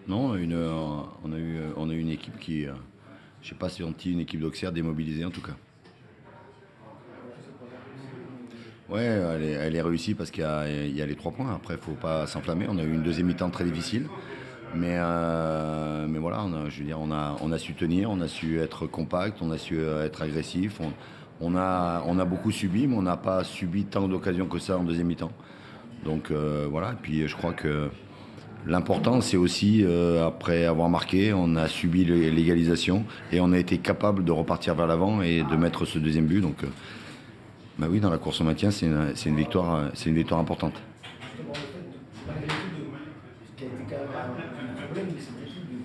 Non, on a eu une équipe qui, je sais pas si on dit une équipe d'Auxerre démobilisée en tout cas. Ouais, elle est réussie parce il y a les 3 points. Après, il faut pas s'enflammer. On a eu une deuxième mi-temps très difficile. Mais voilà, je veux dire, on a su tenir, on a su être compact, on a su être agressif. On a beaucoup subi, mais on n'a pas subi tant d'occasions que ça en deuxième mi-temps. Donc voilà, et puis je crois que l'important, c'est aussi, après avoir marqué, on a subi l'égalisation et on a été capable de repartir vers l'avant et de mettre ce deuxième but. Donc bah oui, dans la course au maintien, c'est une victoire importante. Justement, le fait, malgré tout, ce qui a été quand même un problème de cette équipe, de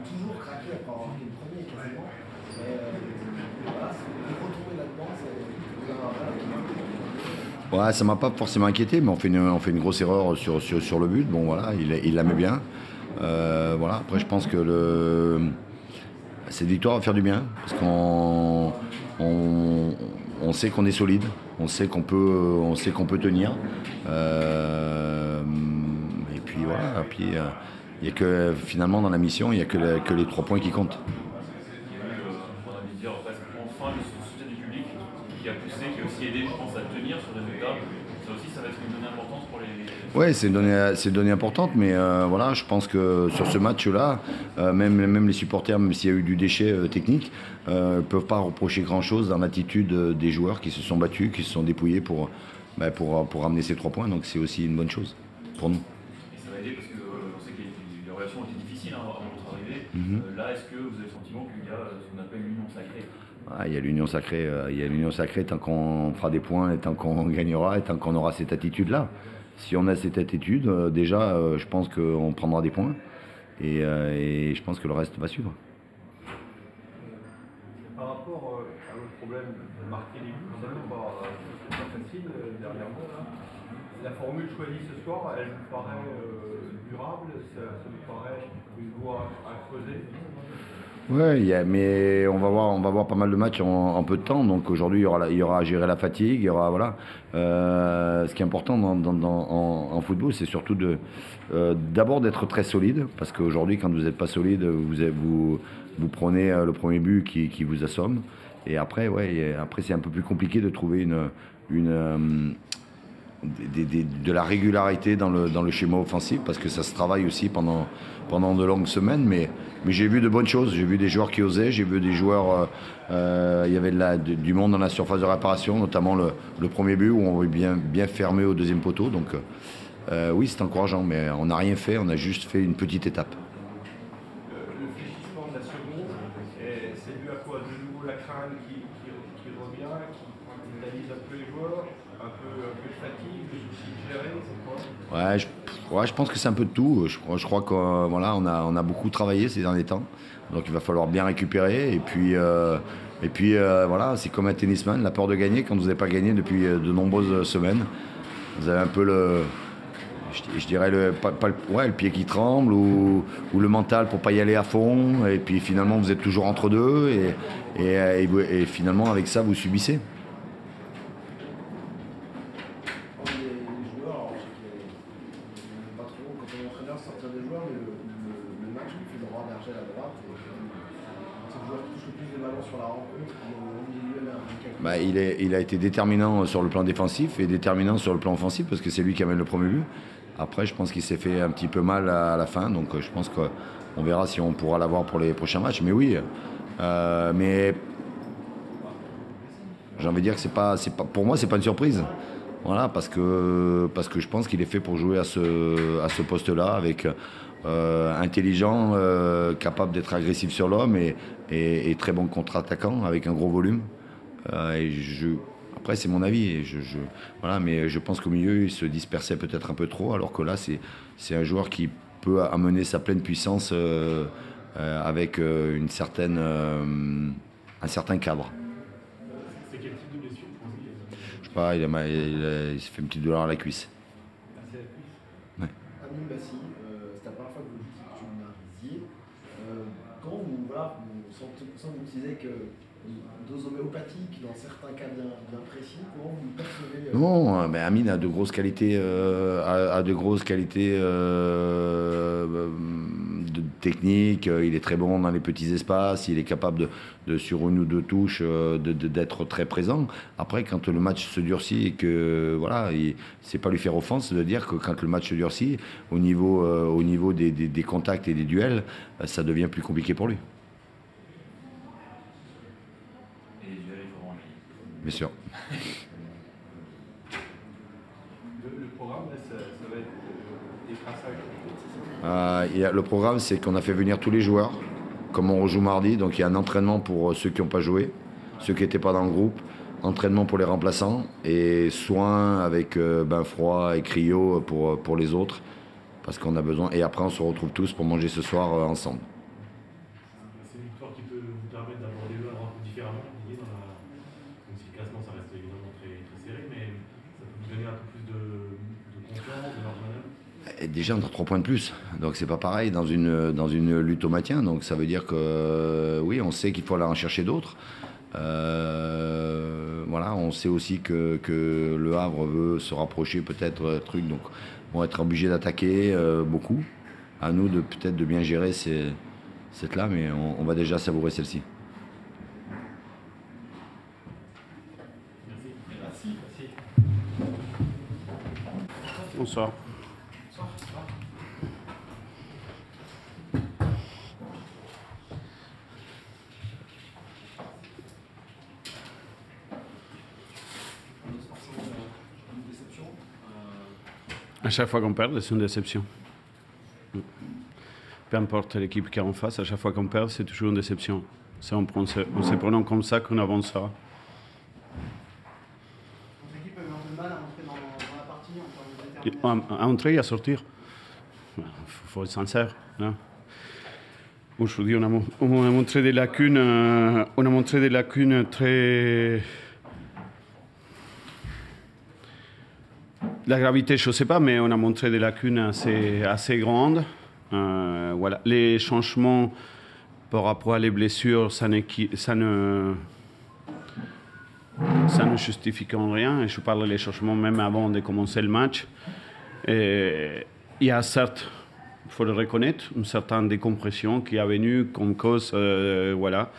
toujours craquer après avoir marqué le premier quasiment. Mais voilà, de retourner là-dedans, c'est un Ouais, ça m'a pas forcément inquiété, mais on fait une grosse erreur sur le but. Bon, voilà, il la met bien. Voilà, après, je pense que cette victoire va faire du bien, parce on sait qu'on est solide, on sait qu'on peut tenir. Euh, et puis voilà, il y a que finalement dans la mission, il n'y a que les 3 points qui comptent. On a envie de dire presque enfin le soutien du public qui a poussé, qui a aussi aidé, je pense, à tenir ce résultat. Ça aussi, ça va être une donnée importante pour les. Ouais, c'est une donnée importante, mais voilà, je pense que sur ce match-là, même les supporters, même s'il y a eu du déchet technique, ne peuvent pas reprocher grand-chose dans l'attitude des joueurs qui se sont battus, qui se sont dépouillés pour ramener ces 3 points. Donc c'est aussi une bonne chose pour nous. Et ça va aider parce que on sait que les relations ont été difficiles avant votre arrivée. Mhm. Là, est-ce que vous avez le sentiment qu'il y a ce qu'on appelle l'union sacrée? Ah, il y a l'union sacrée tant qu'on fera des points et tant qu'on gagnera et tant qu'on aura cette attitude-là. Si on a cette attitude, déjà, je pense qu'on prendra des points et je pense que le reste va suivre. Par rapport à votre problème de marquer les buts, ça n'est pas facile dernièrement. Là. La formule choisie ce soir, elle vous paraît durable, ça vous paraît une voie à creuser? Ouais, mais on va voir pas mal de matchs en peu de temps. Donc aujourd'hui, il y aura à gérer la fatigue, il y aura voilà. Ce qui est important en football, c'est surtout d'abord d'être très solide, parce qu'aujourd'hui, quand vous n'êtes pas solide, vous prenez le premier but qui vous assomme. Et après, après c'est un peu plus compliqué de trouver de la régularité dans le schéma offensif, parce que ça se travaille aussi pendant de longues semaines. Mais j'ai vu de bonnes choses. J'ai vu des joueurs qui osaient, j'ai vu des joueurs. Il y avait du monde dans la surface de réparation, notamment le premier but où on est bien fermé au deuxième poteau. Donc oui, c'est encourageant, mais on n'a rien fait, on a juste fait une petite étape. Le fléchissement de la seconde, c'est dû à quoi? De nouveau la crainte qui revient, qui pénalise un peu les joueurs, un peu de fatigue, de soucis de gérer, c'est quoi? Ouais, je pense que c'est un peu de tout. Je crois qu'on voilà, on a beaucoup travaillé ces derniers temps. Donc il va falloir bien récupérer. Et puis voilà, c'est comme un tennisman, la peur de gagner quand vous n'avez pas gagné depuis de nombreuses semaines. Vous avez un peu je dirais le pied qui tremble ou le mental pour pas y aller à fond. Et puis finalement vous êtes toujours entre deux et finalement avec ça vous subissez. les joueurs, alors je sais qu'il n'aime pas trop quand on est entraîneur sortir des joueurs, mais le match lui fait droit d'Argel à droite. C'est le joueur qui touche le plus de ballons sur la rencontre, au milieu, un handicap. Bah, il a été déterminant sur le plan défensif et déterminant sur le plan offensif, parce que c'est lui qui amène le premier but. Après, je pense qu'il s'est fait un petit peu mal à la fin, donc je pense qu'on verra si on pourra l'avoir pour les prochains matchs. Mais oui, mais j'ai envie de dire que pour moi, c'est pas une surprise. Voilà, parce que je pense qu'il est fait pour jouer à ce poste-là, avec intelligent, capable d'être agressif sur l'homme et très bon contre-attaquant avec un gros volume. Après, c'est mon avis. Voilà, mais je pense qu'au milieu, il se dispersait peut-être un peu trop, alors que là, c'est un joueur qui peut amener sa pleine puissance avec un certain cadre. C'est quel type de blessure vous pensez? Je sais pas, il s'est fait une petite douleur à la cuisse. C'est la cuisse. Ouais. Amine Bassi, c'est la première fois que vous titulariziez. Quand vous utilisez que dose homéopathique dans certains cas bien précis, comment vous le percevez Non, mais Amine a de grosses qualités, technique, il est très bon dans les petits espaces, il est capable sur une ou deux touches d'être très présent. Après, quand le match se durcit et que voilà, c'est pas lui faire offense de dire que quand le match se durcit, au niveau des contacts et des duels, ça devient plus compliqué pour lui. Et les duels, il faut vraiment gagner. Bien sûr. Le programme, là, ça va être des traçages. Le programme, c'est qu'on a fait venir tous les joueurs, comme on rejoue mardi. Donc il y a un entraînement pour ceux qui n'ont pas joué, ceux qui n'étaient pas dans le groupe, entraînement pour les remplaçants et soins avec bain froid et cryo pour les autres, parce qu'on a besoin. Et après, on se retrouve tous pour manger ce soir ensemble. C'est une victoire qui peut vous permettre d'aborder le Havre un peu différemment, même si le classement ça reste évidemment très, très serré, mais ça peut vous donner un peu plus de confiance, de marge de manœuvre. Et déjà, on a 3 points de plus, donc c'est pas pareil dans une lutte au maintien. Donc ça veut dire que oui, on sait qu'il faut aller en chercher d'autres. Voilà, on sait aussi que le Havre veut se rapprocher peut-être truc, donc on va être obligé d'attaquer beaucoup. À nous de peut-être de bien gérer cette là, mais on va déjà savourer celle-ci. Merci. Bonsoir. À chaque fois qu'on perd, c'est une déception. Peu importe l'équipe qui est en face, à chaque fois qu'on perd, c'est toujours une déception. On se prenant comme ça qu'on avancera. Votre équipe a eu un peu de mal à entrer dans la partie en termes de détermination. À entrer et à sortir. Il faut être sincère. Hein. Aujourd'hui, on a montré des lacunes, très... La gravité, je ne sais pas, mais on a montré des lacunes assez grandes. Voilà. Les changements par rapport à les blessures, ça ne justifie en rien. Et je parle des changements même avant de commencer le match. Et il y a certes, il faut le reconnaître, une certaine décompression qui est venue comme cause, voilà,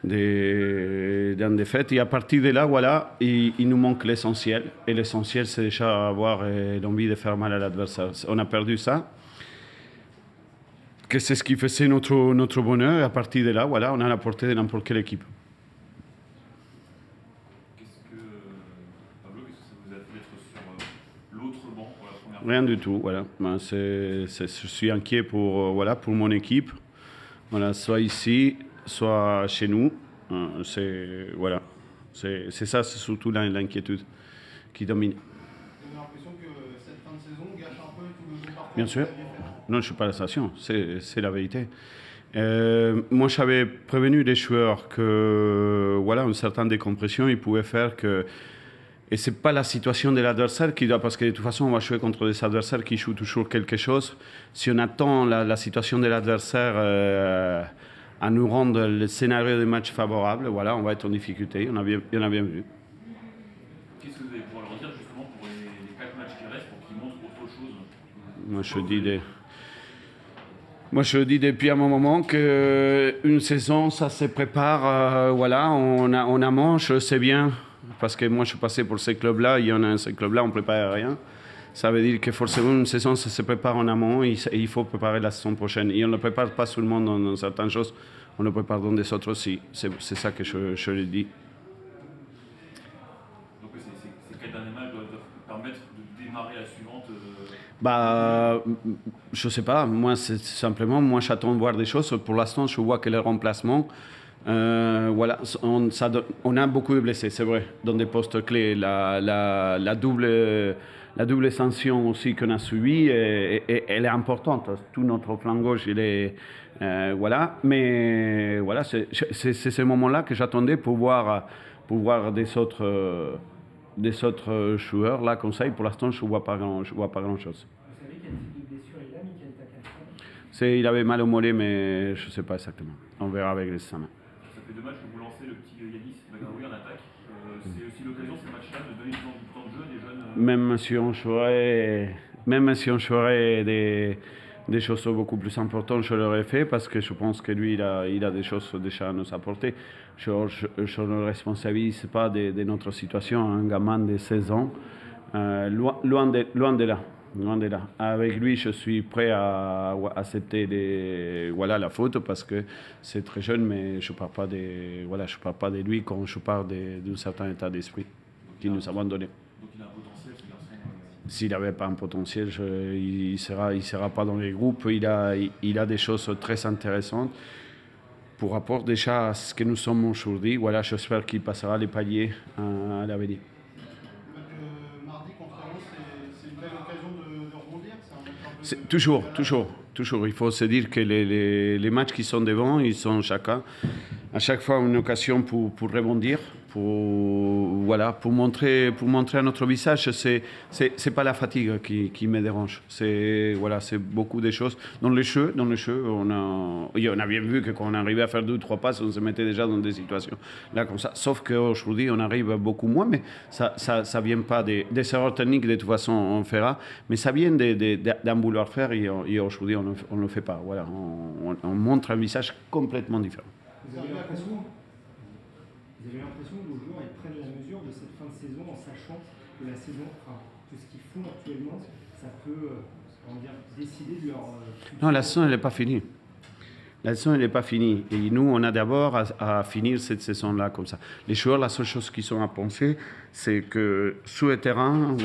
d'une défaite. Et à partir de là, voilà, il nous manque l'essentiel. Et l'essentiel, c'est déjà avoir l'envie de faire mal à l'adversaire. On a perdu ça. Que c'est ce qui faisait notre bonheur. Et à partir de là, voilà, on a la portée de n'importe quelle équipe. Pablo, qu'est-ce que ça vous a fait d'être sur l'autre banc pour la première fois? Rien du tout, voilà. Ben, je suis inquiet pour mon équipe. Voilà, soit ici, soit chez nous. Voilà. C'est ça, c'est surtout l'inquiétude qui domine. Vous avez l'impression que cette fin de saison gâche un peu tout le jeu parcours Bien que sûr. vous aviez fait? Non, je ne suis pas l'association, c'est la vérité. Moi, j'avais prévenu les joueurs que, voilà, une certaine décompression, ils pouvaient faire que... Et ce n'est pas la situation de l'adversaire qui doit... Parce que de toute façon, on va jouer contre des adversaires qui jouent toujours quelque chose. Si on attend la situation de l'adversaire à nous rendre le scénario de match favorable, voilà, on va être en difficulté. On a bien vu. Qu'est-ce que vous allez pouvoir leur dire justement pour les 4 matchs qui restent pour qu'ils montrent autre chose? Moi, je dis depuis un moment qu'une saison, ça se prépare, voilà, on amont, je sais bien, parce que moi, je suis passé pour ces clubs-là, il y en a ces clubs-là, on ne prépare rien. Ça veut dire que forcément, une saison, ça se prépare en amont et il faut préparer la saison prochaine. Et on ne prépare pas seulement dans certaines choses, on le prépare dans des autres aussi. C'est ça que je le dis. Donc ces 4 derniers matchs doivent permettre de démarrer la suivante Je sais pas. Moi, c'est simplement, moi, j'attends de voir des choses. Pour l'instant, je vois que les remplacements, voilà, on a beaucoup de blessés, c'est vrai, dans des postes clés. La double sanction aussi qu'on a subie, elle est importante. Tout notre flanc gauche, il est, voilà. Mais voilà, c'est ce moment-là que j'attendais pour voir des autres joueurs là comme ça. Et pour l'instant, je vois pas grand-chose. Vous savez quel type de blessure il a, Mickaël Takashima? Il avait mal au mollet, mais je ne sais pas exactement. On verra avec les examens. Ça fait 2 matchs que vous lancez le petit Yanis Bagraoui en attaque. C'est aussi l'occasion, ces matchs-là, de donner du temps de jeu à des jeunes. Même si on jouerait des choses beaucoup plus importantes, je l'aurais fait parce que je pense que lui, il a des choses déjà à nous apporter. Je ne responsabilise pas de notre situation, un gamin de 16 ans, loin de là. Loin de là. Avec lui, je suis prêt à accepter la faute parce que c'est très jeune, mais je ne parle pas de lui quand je parle d'un certain état d'esprit qu'il nous a donné. Donc il a un potentiel, ce garçon. S'il n'avait pas un potentiel, il sera pas dans les groupes. Il a des choses très intéressantes pour rapport déjà à ce que nous sommes aujourd'hui. Voilà, j'espère qu'il passera les paliers à l'avenir. Mardi contre Lens, c'est une belle occasion de rebondir. Toujours. Il faut se dire que les matchs qui sont devant, ils sont à chaque fois une occasion pour rebondir, pour montrer à notre visage. C'est pas la fatigue qui me dérange. C'est beaucoup de choses. Dans le jeu, on a bien vu que quand on arrivait à faire 2 ou 3 passes, on se mettait déjà dans des situations là comme ça. Sauf qu'aujourd'hui, on arrive beaucoup moins, mais ça vient pas des erreurs techniques. De toute façon, on fera, mais ça vient d'en vouloir faire et aujourd'hui, on ne le fait pas. Voilà, on montre un visage complètement différent. Vous avez l'impression que vos joueurs ils prennent la mesure de cette fin de saison en sachant que la saison, tout ce qu'ils font actuellement, ça peut décider de leur... Non, la saison, elle n'est pas finie. La saison, elle n'est pas finie. Et nous, on a d'abord à finir cette saison-là comme ça. Les joueurs, la seule chose qu'ils ont à penser, c'est que sur le terrain,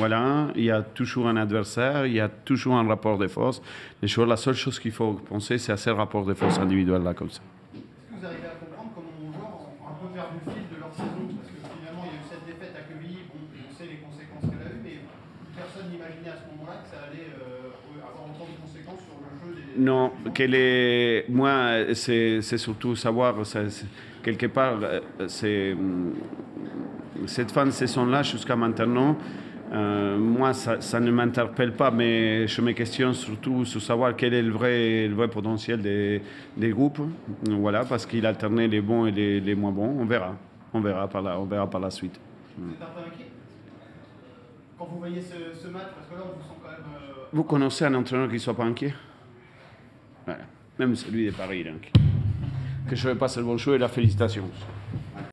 il y a toujours un adversaire, il y a toujours un rapport de force. Les joueurs, la seule chose qu'il faut penser, c'est à ce rapport de force individuel-là comme ça. Vous arrivez à comprendre comment vos joueurs ont un peu perdu le fil de leur saison, parce que finalement il y a eu cette défaite à Quevilly, on sait les conséquences qu'elle a eues, mais personne n'imaginait à ce moment-là que ça allait avoir autant de conséquences sur le jeu des... Non, moi c'est surtout savoir, quelque part, cette fin de saison-là jusqu'à maintenant, moi ça ne m'interpelle pas, mais je me questionne surtout sur savoir quel est le vrai potentiel des groupes, parce qu'il alternait les bons et les moins bons. On verra par la suite. Vous êtes un peu inquiet quand vous voyez ce match, parce que là on vous sent quand même... Vous connaissez un entraîneur qui ne soit pas inquiet? Voilà. Même celui de Paris, donc. Que je ne vais pas le bon choix et la félicitation.